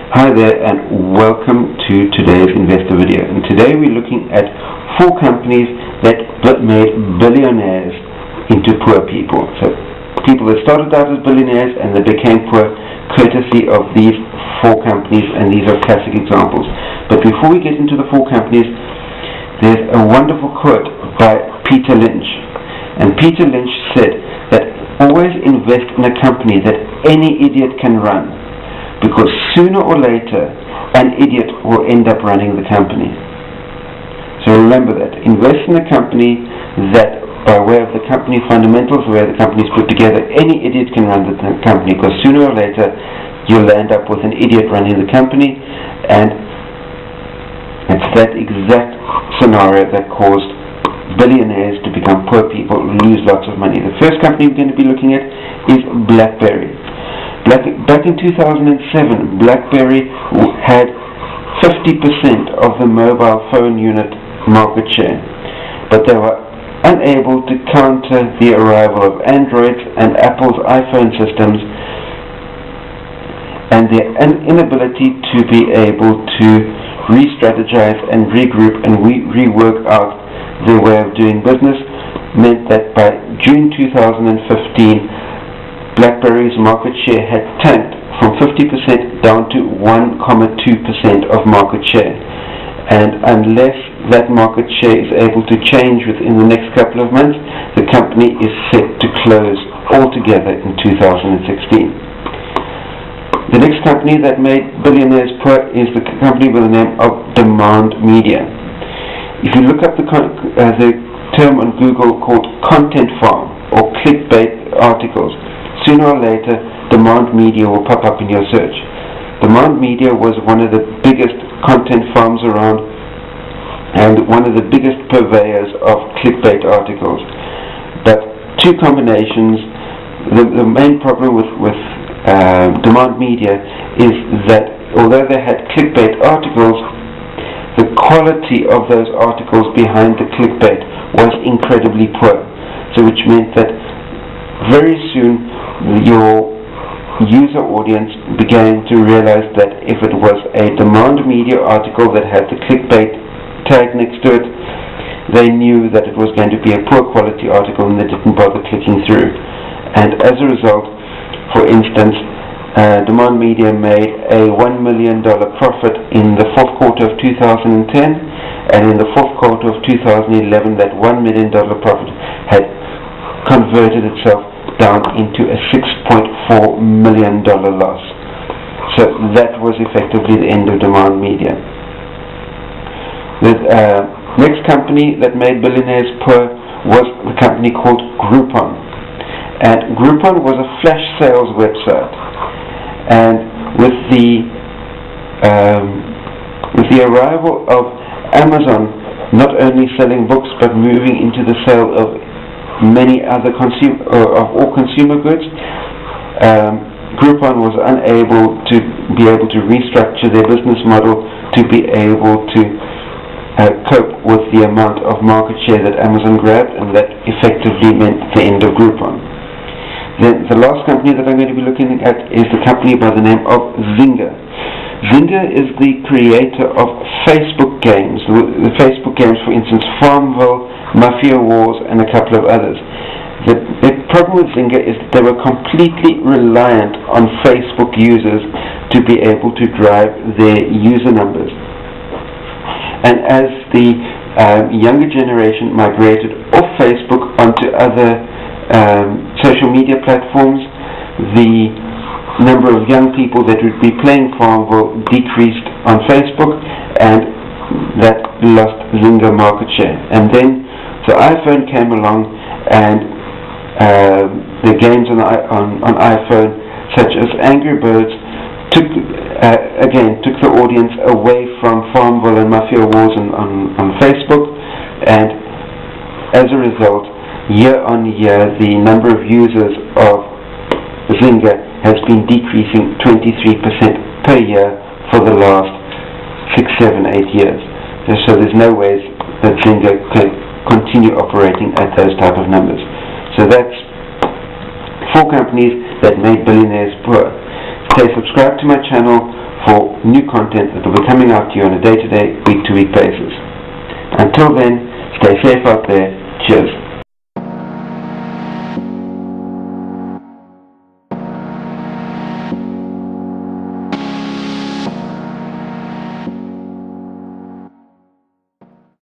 Hi there and welcome to today's investor video. And today we're looking at 4 companies that made billionaires into poor people. So people that started out as billionaires and they became poor courtesy of these 4 companies, and these are classic examples. But before we get into the 4 companies, there's a wonderful quote by Peter Lynch. And Peter Lynch said that always invest in a company that any idiot can run, because sooner or later an idiot will end up running the company. So remember that. Invest in a company that, by way of the company fundamentals, the way the company is put together, any idiot can run the company, because sooner or later you'll end up with an idiot running the company. And it's that exact scenario that caused billionaires to become poor people, lose lots of money. The first company we're going to be looking at is BlackBerry. Back in 2007, BlackBerry had 50% of the mobile phone unit market share, but they were unable to counter the arrival of Androids and Apple's iPhone systems, and their inability to be able to re-strategize and regroup and rework out their way of doing business meant that by June 2015, BlackBerry's market share had tanked from 50% down to 1.2% of market share. And unless that market share is able to change within the next couple of months, the company is set to close altogether in 2016. The next company that made billionaires poor is the company by the name of Demand Media. If you look up the term on Google called content farm or clickbait articles, sooner or later Demand Media will pop up in your search. Demand Media was one of the biggest content farms around and one of the biggest purveyors of clickbait articles. But 2 combinations. The main problem with Demand Media is that although they had clickbait articles, the quality of those articles behind the clickbait was incredibly poor. So which meant that very soon your user audience began to realize that if it was a Demand Media article that had the clickbait tag next to it, they knew that it was going to be a poor quality article and they didn't bother clicking through. And as a result, for instance, Demand Media made a $1 million profit in the 4th quarter of 2010, and in the 4th quarter of 2011 that $1 million profit had converted itself down into a $6.4 million loss. So that was effectively the end of Demand Media. The next company that made billionaires poor was the company called Groupon. And Groupon was a flash sales website. And with the arrival of Amazon not only selling books but moving into the sale of many other consumer goods, Groupon was unable to restructure their business model to be able to cope with the amount of market share that Amazon grabbed, and that effectively meant the end of Groupon. Then the last company that I'm going to be looking at is the company by the name of Zynga. Zynga is the creator of Facebook games. The Facebook games, for instance, Farmville, Mafia Wars, and a couple of others. The problem with Zynga is that they were completely reliant on Facebook users to be able to drive their user numbers. And as the younger generation migrated off Facebook onto other social media platforms, the number of young people that would be playing Farmville decreased on Facebook, and that lost Zynga market share. And then the iPhone came along, and the games on iPhone, such as Angry Birds, took the audience away from Farmville and Mafia Wars on Facebook, and as a result, year on year, the number of users of Zynga has been decreasing 23% per year for the last 6, 7, 8 years. So there's no ways that Zynga can continue operating at those type of numbers. So that's 4 companies that made billionaires poor. Stay subscribed to my channel for new content that will be coming out to you on a day-to-day, week-to-week basis. Until then, stay safe out there. Cheers.